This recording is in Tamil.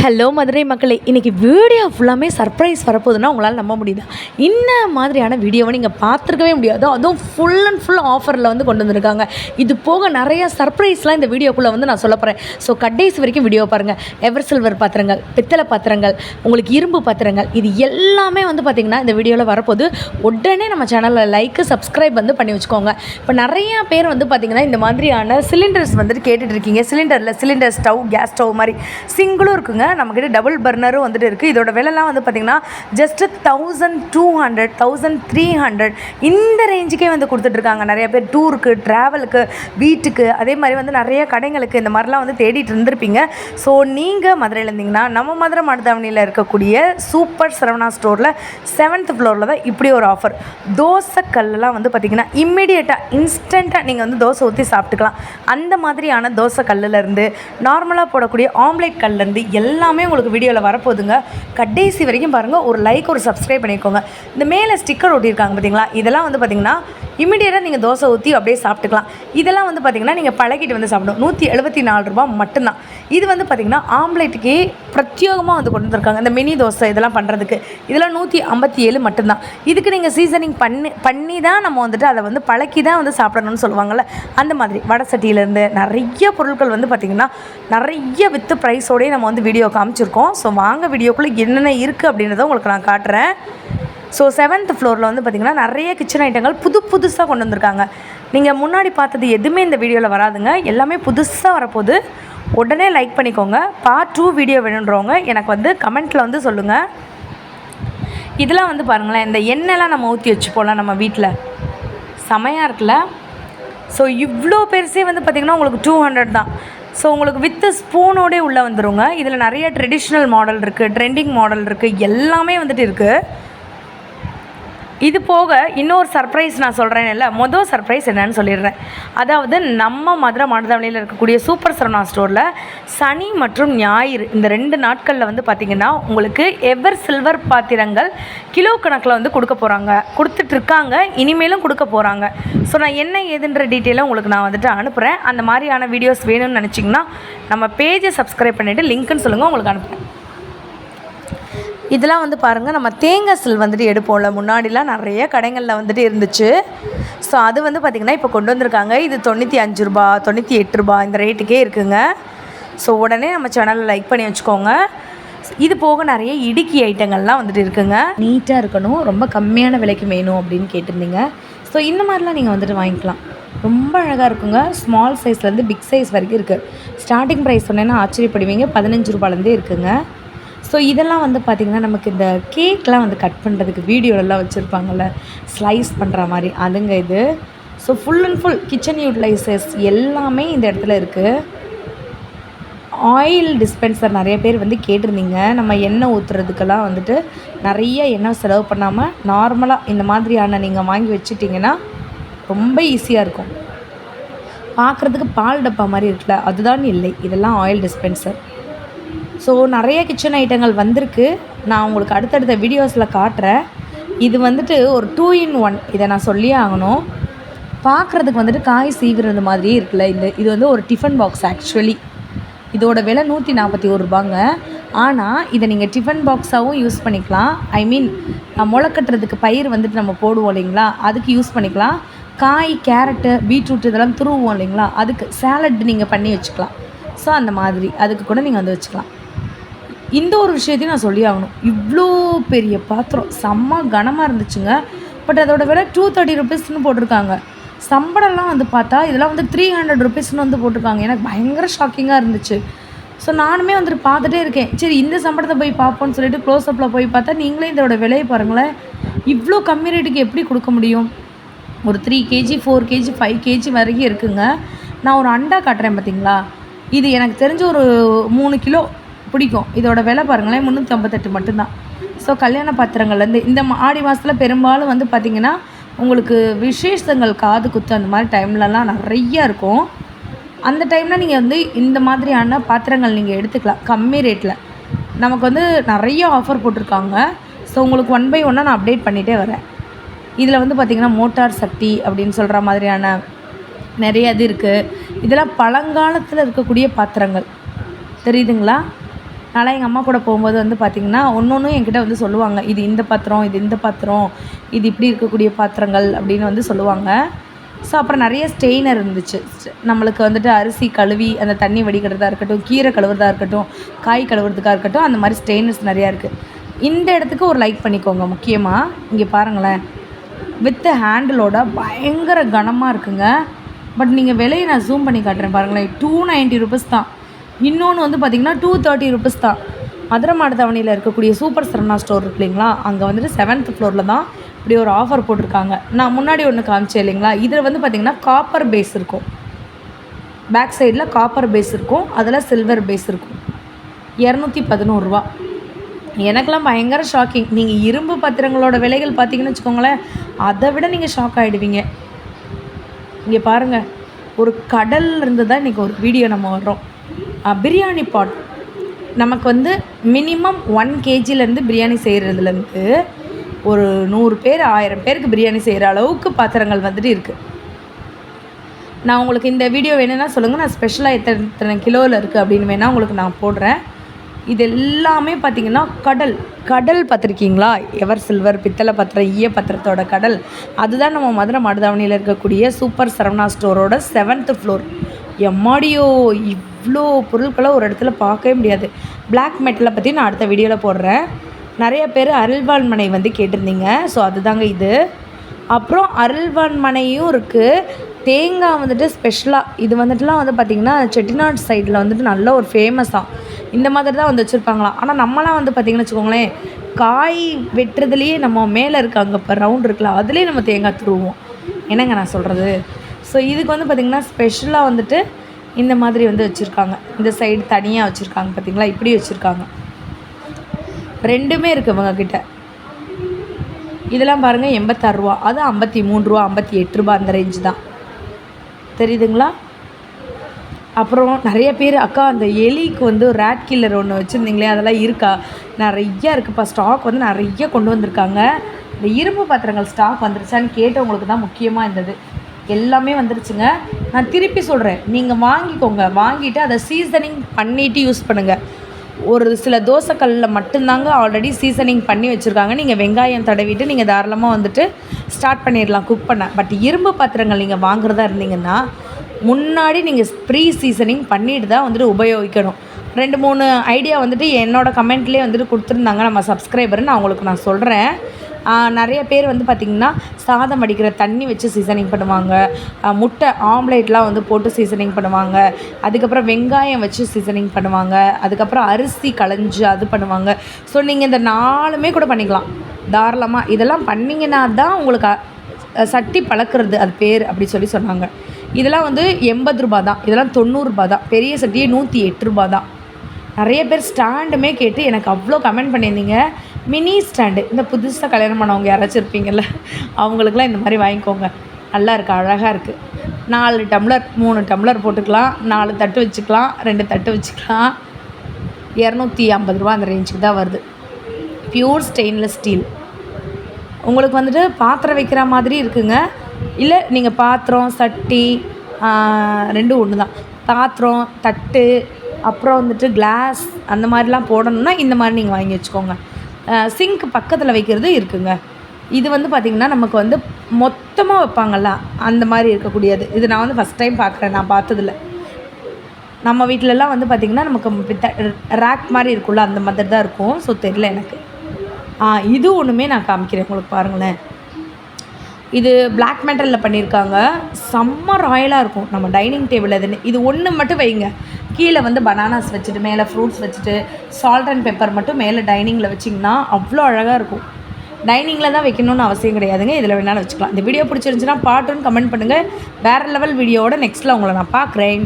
ஹலோ மதுரை மக்களே, இன்றைக்கி வீடியோ ஃபுல்லாமே சர்ப்ரைஸ் வரப்போகுதுன்னா உங்களால் நம்ப முடியுதா? இந்த மாதிரியான வீடியோவை நீங்கள் பார்த்துருக்கவே முடியாது. அதுவும் ஃபுல் அண்ட் ஃபுல் ஆஃபரில் வந்து கொண்டு வந்திருக்காங்க. இது போக நிறையா சர்ப்ரைஸ்லாம் இந்த வீடியோக்குள்ளே வந்து நான் சொல்ல போகிறேன். ஸோ கடைசி வரைக்கும் வீடியோ பாருங்கள். எவர் சில்வர் பாத்திரங்கள், பித்தளை பாத்திரங்கள், உங்களுக்கு இரும்பு பாத்திரங்கள், இது எல்லாமே வந்து பார்த்திங்கன்னா இந்த வீடியோவில் வரப்போது. உடனே நம்ம சேனலில் லைக்கு சப்ஸ்கிரைப் வந்து பண்ணி வச்சுக்கோங்க. இப்போ நிறையா பேர் வந்து பார்த்திங்கன்னா இந்த மாதிரியான சிலிண்டர்ஸ் வந்துட்டு கேட்டுட்ருக்கீங்க. சிலிண்டர் ஸ்டவ், கேஸ் ஸ்டவ் மாதிரி சிங்கிளும் இருக்குங்க. நம்மக்கிட்ட டபுள் பர்னரும் வந்துட்டு இருக்குது. இதோட விலைலாம் வந்து பார்த்திங்கன்னா ஜஸ்ட்டு 1200, 1300 இந்த ரேஞ்சுக்கே வந்து கொடுத்துட்ருக்காங்க. நிறைய பேர் டூருக்கு, ட்ராவலுக்கு, வீட்டுக்கு, அதே மாதிரி வந்து நிறைய கடைங்களுக்கு இந்த மாதிரிலாம் வந்து தேடிட்டு இருந்திருப்பீங்க. ஸோ நீங்கள் மதுரையில் இருந்தீங்கன்னா நம்ம மதுரை மாட்டுத்தாவணியில் இருக்கக்கூடிய சூப்பர் சரவணா ஸ்டோரில் 7th ஃப்ளோரில் தான் இப்படி ஒரு ஆஃபர். தோசை கல்லெலாம் வந்து பார்த்திங்கன்னா இம்மிடியேட்டாக இன்ஸ்டண்ட்டாக நீங்கள் வந்து தோசை ஊற்றி சாப்பிட்டுக்கலாம். அந்த மாதிரியான தோசை கல்லுலேருந்து நார்மலாக போடக்கூடிய ஆம்லேட் கல்லேருந்து எல்லாமே உங்களுக்கு வீடியோவில் வரப்போகுதுங்க. கடைசி வரைக்கும் பாருங்கள். ஒரு லைக், ஒரு சப்ஸ்கிரைப் பண்ணிக்கோங்க. இந்த மேலே ஸ்டிக்கர் ஒட்டியிருக்காங்க பார்த்தீங்களா, இதெல்லாம் வந்து பார்த்திங்கன்னா இமீடியட்டாக நீங்கள் தோசை ஊற்றி அப்படியே சாப்பிட்டுக்கலாம். இதெல்லாம் வந்து பார்த்திங்கன்னா நீங்கள் பழகிட்டு வந்து சாப்பிடணும். 174 ரூபா மட்டும்தான். இது வந்து பார்த்திங்கன்னா ஆம்லேட்டுக்கே பிரத்யேகமாக வந்து கொண்டு வந்திருக்காங்க. இந்த மினி தோசை இதெல்லாம் பண்ணுறதுக்கு இதெல்லாம் 157 மட்டும்தான். இதுக்கு நீங்கள் சீசனிங் பண்ணி தான் நம்ம வந்துட்டு அதை வந்து பழக்கி தான் வந்து சாப்பிடணும்னு சொல்லுவாங்கள்ல, அந்த மாதிரி வடை சட்டியிலேருந்து நிறைய பொருட்கள் வந்து பார்த்திங்கன்னா நிறைய வித்து ப்ரைஸோடையே நம்ம வந்து வீடியோ காமிச்சிருக்கோம். ஸோ வாங்க வீடியோக்குள்ளே என்னென்ன இருக்குது அப்படின்றத உங்களுக்கு நான் காட்டுறேன். ஸோ 7th ஃப்ளோரில் வந்து பார்த்திங்கன்னா நிறைய கிச்சன் ஐட்டங்கள் புதுசாக கொண்டு வந்திருக்காங்க. நீங்கள் முன்னாடி பார்த்தது எதுவுமே இந்த வீடியோவில் வராதுங்க. எல்லாமே புதுசாக வரப்போகுது. உடனே லைக் பண்ணிக்கோங்க. பார்ட் 2 வீடியோ வேணுன்றவங்க எனக்கு வந்து கமெண்ட்டில் வந்து சொல்லுங்கள். இதெல்லாம் வந்து பாருங்களேன், இந்த எண்ணெய்லாம் நம்ம ஊற்றி வச்சு போகலாம் நம்ம வீட்டில். செமையாக இருக்குல்ல? ஸோ இவ்வளோ பெருசே வந்து பார்த்திங்கன்னா உங்களுக்கு 200 தான். ஸோ உங்களுக்கு வித்து ஸ்பூனோடே உள்ளே வந்துடுங்க. இதில் நிறைய ட்ரெடிஷ்னல் மாடல் இருக்குது, ட்ரெண்டிங் மாடல் இருக்குது, எல்லாமே வந்துட்டு இருக்குது. இது போக இன்னொரு சர்ப்ரைஸ் நான் சொல்கிறேன். இல்லை, மொதல் சர்ப்ரைஸ் என்னன்னு சொல்லிடுறேன். அதாவது நம்ம மதுரை மாட்டுத்தாவணியில் இருக்கக்கூடிய சூப்பர் சரவணா ஸ்டோரில் சனி மற்றும் ஞாயிறு இந்த 2 நாட்களில் வந்து பார்த்திங்கன்னா உங்களுக்கு எவர் சில்வர் பாத்திரங்கள் கிலோ கணக்கில் வந்து கொடுத்துட்ருக்காங்க. இனிமேலும் கொடுக்க போகிறாங்க. ஸோ நான் என்ன ஏதுன்ற டீட்டெயிலாக உங்களுக்கு நான் வந்துட்டு அனுப்புகிறேன். அந்த மாதிரியான வீடியோஸ் வேணும்னு நினச்சிங்கன்னா நம்ம பேஜை சப்ஸ்கிரைப் பண்ணிவிட்டு லிங்க்குன்னு சொல்லுங்கள், உங்களுக்கு அனுப்புகிறேன். இதெல்லாம் வந்து பாருங்கள், நம்ம தேங்காய் சில் வந்துட்டு எடுப்போம்ல, முன்னாடிலாம் நிறைய கடைகளில் வந்துட்டு இருந்துச்சு. ஸோ அது வந்து பார்த்திங்கன்னா இப்போ கொண்டு வந்திருக்காங்க. இது 95 ரூபா, 98 ரூபா இந்த ரேட்டுக்கே இருக்குங்க. ஸோ உடனே நம்ம சேனலில் லைக் பண்ணி வச்சுக்கோங்க. இது போக நிறைய இடுக்கி ஐட்டங்கள்லாம் வந்துட்டு இருக்குங்க. நீட்டாக இருக்கணும், ரொம்ப கம்மியான விலைக்கு வேணும் அப்படின்னு கேட்டிருந்தீங்க. ஸோ இந்த மாதிரிலாம் நீங்கள் வந்துட்டு வாங்கிக்கலாம். ரொம்ப அழகாக இருக்குங்க. ஸ்மால் சைஸ்லேருந்து பிக் சைஸ் வரைக்கும் இருக்குது. ஸ்டார்டிங் ப்ரைஸ் சொன்னேன்னா ஆச்சரியப்படுவீங்க, 15 ரூபாலேருந்தே இருக்குங்க. ஸோ இதெல்லாம் வந்து பார்த்திங்கன்னா நமக்கு இந்த கேக்லாம் வந்து கட் பண்ணுறதுக்கு வீடியோலலாம் வச்சுருப்பாங்கள்ல, ஸ்லைஸ் பண்ணுற மாதிரி, அதுங்க இது. So full and full kitchen utilizers எல்லாமே இந்த இடத்துல இருக்குது. ஆயில் டிஸ்பென்சர் நிறைய பேர் வந்து கேட்டிருந்தீங்க. நம்ம எண்ணெய் ஊற்றுறதுக்கெல்லாம் வந்துட்டு நிறைய எண்ணெய் செலவு பண்ணாமல் நார்மலாக இந்த மாதிரியான நீங்கள் வாங்கி வச்சுட்டிங்கன்னா ரொம்ப ஈஸியாக இருக்கும். பார்க்குறதுக்கு பால் டப்பா மாதிரி இருக்குல்ல, அதுதான் இல்லை, இதெல்லாம் ஆயில் டிஸ்பென்சர். ஸோ நிறைய கிச்சன் ஐட்டங்கள் வந்திருக்கு. நான் உங்களுக்கு அடுத்தடுத்த வீடியோஸில் காட்டுறேன். இது வந்துட்டு ஒரு 2 in 1, இதை நான் சொல்லியே ஆகணும். பார்க்குறதுக்கு வந்துட்டு காய் சீவுறது மாதிரியே இருக்குல்ல. இது வந்து ஒரு டிஃபன் பாக்ஸ். ஆக்சுவலி இதோட விலை 141 ரூபாங்க. ஆனால் இதை நீங்கள் டிஃபன் பாக்ஸாகவும் யூஸ் பண்ணிக்கலாம். ஐ மீன் முளைக்கட்டுறதுக்கு பயிர் வந்துட்டு நம்ம போடுவோம் இல்லைங்களா, அதுக்கு யூஸ் பண்ணிக்கலாம். காய், கேரட்டு, பீட்ரூட் இதெல்லாம் துருவோம் இல்லைங்களா, அதுக்கு சேலட் நீங்கள் பண்ணி வச்சுக்கலாம். ஸோ அந்த மாதிரி அதுக்கு கூட நீங்கள் வந்து வச்சுக்கலாம். இந்த ஒரு விஷயத்தையும் நான் சொல்லி ஆகணும். இவ்வளோ பெரிய பாத்திரம் செம்ம கனமாக இருந்துச்சுங்க. பட் அதோட விலை 230 ருபீஸ்னு போட்டிருக்காங்க. சம்பளம்லாம் வந்து பார்த்தா இதெல்லாம் வந்து 300 ருபீஸ்னு வந்து போட்டிருக்காங்க. எனக்கு பயங்கர ஷாக்கிங்காக இருந்துச்சு. ஸோ நானுமே வந்துட்டு பார்த்துட்டே இருக்கேன். சரி இந்த சம்பளத்தை போய் பார்ப்போன்னு சொல்லிட்டு க்ளோஸ்அப்பில் போய் பார்த்தா நீங்களே இதோட விலையை பாருங்களேன். இவ்வளோ கம்மி ரேட்டுக்கு எப்படி கொடுக்க முடியும்? ஒரு 3 kg, 4 kg, 5 kg வரைக்கும் இருக்குங்க. நான் ஒரு அண்டா காட்டுறேன் பார்த்தீங்களா, இது எனக்கு தெரிஞ்ச ஒரு 3 கிலோ பிடிக்கும். இதோட விலை பாருங்களேன், 358 மட்டும்தான். ஸோ கல்யாண பாத்திரங்கள்லேருந்து இந்த ஆடி மாதத்தில் பெரும்பாலும் வந்து பார்த்திங்கன்னா உங்களுக்கு விசேஷங்கள், காது குத்து அந்த மாதிரி டைம்லலாம் நிறையா இருக்கும். அந்த டைமில் நீங்கள் வந்து இந்த மாதிரியான பாத்திரங்கள் நீங்கள் எடுத்துக்கலாம் கம்மி ரேட்டில். நமக்கு வந்து நிறைய ஆஃபர் போட்டிருக்காங்க. ஸோ உங்களுக்கு 1 by 1 நான் அப்டேட் பண்ணிகிட்டே வரேன். இதில் வந்து பார்த்திங்கன்னா மோட்டார் சட்டி அப்படின்னு சொல்கிற மாதிரியான நிறைய இது இருக்குது. இதெல்லாம் பழங்காலத்தில் இருக்கக்கூடிய பாத்திரங்கள் தெரியுதுங்களா. நான்லாம் எங்கள் அம்மா கூட போகும்போது வந்து பார்த்திங்கன்னா ஒன்று என்கிட்ட வந்து சொல்லுவாங்க, இது இந்த பாத்திரம், இது இந்த பாத்திரம், இது இப்படி இருக்கக்கூடிய பாத்திரங்கள் அப்படின்னு வந்து சொல்லுவாங்க. ஸோ அப்புறம் நிறைய ஸ்டெய்னர் இருந்துச்சு. நம்மளுக்கு வந்துட்டு அரிசி கழுவி அந்த தண்ணி வடிக்கிறதா இருக்கட்டும், கீரை கழுவுறதா இருக்கட்டும், காய் கழுவுறதுக்காக இருக்கட்டும், அந்த மாதிரி ஸ்டெய்னர்ஸ் நிறையா இருக்குது. இந்த இடத்துக்கு ஒரு லைக் பண்ணிக்கோங்க. முக்கியமாக இங்கே பாருங்களேன், வித் ஹேண்டிலோட பயங்கர கனமாக இருக்குங்க. பட் நீங்கள் விலையை நான் ஜூம் பண்ணி காட்டுறேன் பாருங்களேன், 290 rupees தான். இன்னொன்று வந்து பார்த்திங்கன்னா 230 rupees தான். மதுரை மாட்டுத்தாவணியில் இருக்கக்கூடிய சூப்பர் சரவணா ஸ்டோர் இருக்கு இல்லைங்களா, அங்கே வந்துட்டு 7th floor தான் இப்படி ஒரு ஆஃபர் போட்டிருக்காங்க. நான் முன்னாடி ஒன்று காமிச்சேன் இல்லைங்களா, இதில் வந்து பார்த்திங்கன்னா காப்பர் பேஸ் இருக்கும், பேக் சைடில் காப்பர் பேஸ் இருக்கும், அதில் சில்வர் பேஸ் இருக்கும். 211 ரூபா. எனக்கெல்லாம் பயங்கர ஷாக்கிங். நீங்கள் இரும்பு பாத்திரங்களோட விலைகள் பார்த்தீங்கன்னு வச்சுக்கோங்களேன், அதை விட நீங்கள் ஷாக் ஆகிடுவீங்க. இங்கே பாருங்கள், ஒரு கடல்லேருந்து தான் இன்றைக்கி ஒரு வீடியோ நம்ம வர்றோம். பிரியாணி பாட் நமக்கு வந்து மினிமம் 1 kgலேருந்து பிரியாணி செய்கிறதுலேருந்து ஒரு 100 பேர் 1000 பேருக்கு பிரியாணி செய்கிற அளவுக்கு பாத்திரங்கள் வந்துட்டு இருக்குது. நான் உங்களுக்கு இந்த வீடியோ வேணும்னா சொல்லுங்கள், நான் ஸ்பெஷலாக எத்தனை கிலோவில் இருக்குது அப்படின்னு வேணால் உங்களுக்கு நான் போடுறேன். இது எல்லாமே பார்த்திங்கன்னா கடல் பார்த்துருக்கீங்களா, எவர் சில்வர் பித்தளை பாத்திரம் ஈய பாத்திரத்தோட கடல், அதுதான் நம்ம மதுரை மாட்டுத்தாவணியில் இருக்கக்கூடிய சூப்பர் சரவணா ஸ்டோரோட 7th floor. எம்மாடியோ, இவ்வளோ பொருட்களை ஒரு இடத்துல பார்க்கவே முடியாது. பிளாக் மெட்டலை பற்றி நான் அடுத்த வீடியோவில் போடுறேன். நிறைய பேர் அருள்வாள்மனை வந்து கேட்டிருந்தீங்க, ஸோ அதுதாங்க இது. அப்புறம் அருள்வாள்மனையும் இருக்குது. தேங்காய் வந்துட்டு ஸ்பெஷலாக இது வந்துட்டுலாம் வந்து பார்த்திங்கன்னா செட்டிநாடு சைடில் வந்துட்டு நல்ல ஒரு ஃபேமஸாக இந்த மாதிரி தான் வந்து வச்சுருப்பாங்களாம். ஆனால் நம்மளாம் வந்து பார்த்திங்கன்னு வச்சுக்கோங்களேன், காய் வெட்டுறதுலேயே நம்ம மேலே இருக்க அங்கே இப்போ ரவுண்ட் இருக்குல்ல, அதுலேயே நம்ம தேங்காய் துருவோம். என்னங்க நான் சொல்கிறது. ஸோ இதுக்கு வந்து பார்த்திங்கன்னா ஸ்பெஷலாக வந்துட்டு இந்த மாதிரி வந்து வச்சுருக்காங்க. இந்த சைடு தனியாக வச்சுருக்காங்க பார்த்திங்களா, இப்படி வச்சுருக்காங்க. ரெண்டுமே இருக்குது இவங்கக்கிட்ட. இதெல்லாம் பாருங்கள் 86 ரூபா, அது 53 ரூபா 58 ரூபா அந்த ரேஞ்சு தான், தெரியுதுங்களா. அப்புறம் நிறைய பேர் அக்கா அந்த எலிக்கு வந்து ரேட் கில்லர் ஒன்று வச்சுருந்தீங்களே, அதெல்லாம் இருக்கா? நிறையா இருக்குப்பா, ஸ்டாக் வந்து நிறைய கொண்டு வந்திருக்காங்க. இந்த இரும்பு பாத்திரங்கள் ஸ்டாக் வந்துருச்சான்னு கேட்டவங்களுக்கு தான் முக்கியமாக இருந்தது. எல்லாமே வந்துருச்சுங்க. நான் திருப்பி சொல்கிறேன், நீங்கள் வாங்கிக்கோங்க, வாங்கிட்டு அதை சீசனிங் பண்ணிவிட்டு யூஸ் பண்ணுங்கள். ஒரு சில தோசைக்கல்லில் மட்டும்தாங்க ஆல்ரெடி சீசனிங் பண்ணி வச்சுருக்காங்க. நீங்கள் வெங்காயம் தடவிட்டு நீங்கள் தாராளமாக வந்துட்டு ஸ்டார்ட் பண்ணிடலாம் குக் பண்ண. பட் இரும்பு பாத்திரங்கள் நீங்கள் வாங்குறதா இருந்தீங்கன்னா முன்னாடி நீங்கள் ப்ரீ சீசனிங் பண்ணிட்டு தான் வந்துட்டு உபயோகிக்கணும். 2-3 ஐடியா வந்துட்டு என்னோடய கமெண்ட்லேயே வந்துட்டு கொடுத்துருந்தாங்க நம்ம சப்ஸ்கிரைபர், நான் அவங்களுக்கு நான் சொல்கிறேன். நிறைய பேர் வந்து பார்த்திங்கன்னா சாதம் வடிக்கிற தண்ணி வச்சு சீசனிங் பண்ணுவாங்க, முட்டை ஆம்லேட்லாம் வந்து போட்டு சீசனிங் பண்ணுவாங்க, அதுக்கப்புறம் வெங்காயம் வச்சு சீசனிங் பண்ணுவாங்க, அதுக்கப்புறம் அரிசி களைஞ்சு அது பண்ணுவாங்க. ஸோ நீங்கள் இந்த 4மே கூட பண்ணிக்கலாம் தாராளமாக. இதெல்லாம் பண்ணிங்கன்னா தான் உங்களுக்கு சட்டி பழக்கிறது அது பேர் அப்படி சொன்னாங்க. இதெல்லாம் வந்து 80 ரூபா தான், இதெல்லாம் 90 ரூபா தான், பெரிய சட்டியே 108 ரூபா தான். நிறைய பேர் ஸ்டாண்டுமே கேட்டு எனக்கு அவ்வளோ கமெண்ட் பண்ணியிருந்தீங்க. மினி ஸ்டாண்டு, இந்த புதுசாக கல்யாணம் பண்ணவங்க யாராச்சும் இருப்பீங்கள்ல, அவங்களுக்குலாம் இந்த மாதிரி வாங்கிக்கோங்க. நல்லா இருக்குது, அழகாக இருக்குது. 4 டம்ளர் 3 டம்ளர் போட்டுக்கலாம், 4 தட்டு வச்சுக்கலாம், 2 தட்டு வச்சுக்கலாம். 250 ரூபா அந்த ரேஞ்சுக்கு தான் வருது. Pure stainless steel. உங்களுக்கு வந்துட்டு பாத்திரம் வைக்கிற மாதிரி இருக்குங்க. இல்லை நீங்கள் பாத்திரம் சட்டி ரெண்டும் ஒன்று தான். பாத்திரம் தட்டு அப்புறம் வந்துட்டு கிளாஸ் அந்த மாதிரிலாம் போடணுன்னா இந்த மாதிரி நீங்கள் வாங்கி வச்சுக்கோங்க. சிங்க் பக்கத்தில் வைக்கிறது இருக்குங்க. இது வந்து பார்த்திங்கன்னா நமக்கு வந்து மொத்தமாக வைப்பாங்கள்ல அந்த மாதிரி இருக்கக்கூடியது. இது நான் வந்து ஃபஸ்ட் டைம் பார்க்குறேன், நான் பார்த்ததில்ல. நம்ம வீட்டிலலாம் வந்து பார்த்திங்கன்னா நமக்கு ரேக் மாதிரி இருக்கும்ல, அந்த மாதிரி தான் இருக்கும். ஸோ தெரியல எனக்கு. இது ஒன்றுமே நான் காமிக்கிறேன் உங்களுக்கு, பாருங்களேன். இது பிளாக் மெட்டலில் பண்ணியிருக்காங்க, செம்ம ராயலாக இருக்கும். நம்ம டைனிங் டேபிள் இது ஒன்று மட்டும் வைங்க. கீழே வந்து பனானாஸ் வச்சுட்டு மேலே ஃப்ரூட்ஸ் வச்சுட்டு சால்ட் அண்ட் பெப்பர் மட்டும் மேலே டைனிங்கில் வச்சிங்கன்னா அவ்வளோ அழகாக இருக்கும். டைனிங்கில் தான் வைக்கணும்னு அவசியம் கிடையாதுங்க, இதில் வேணாலும் வச்சுக்கலாம். இந்த வீடியோ பிடிச்சிருந்துச்சுன்னா பார்ட் 1 கமெண்ட் பண்ணுங்கள். வேறு லெவல் வீடியோவோட நெக்ஸ்ட்டில் உங்களை நான் பார்க்குறேன்.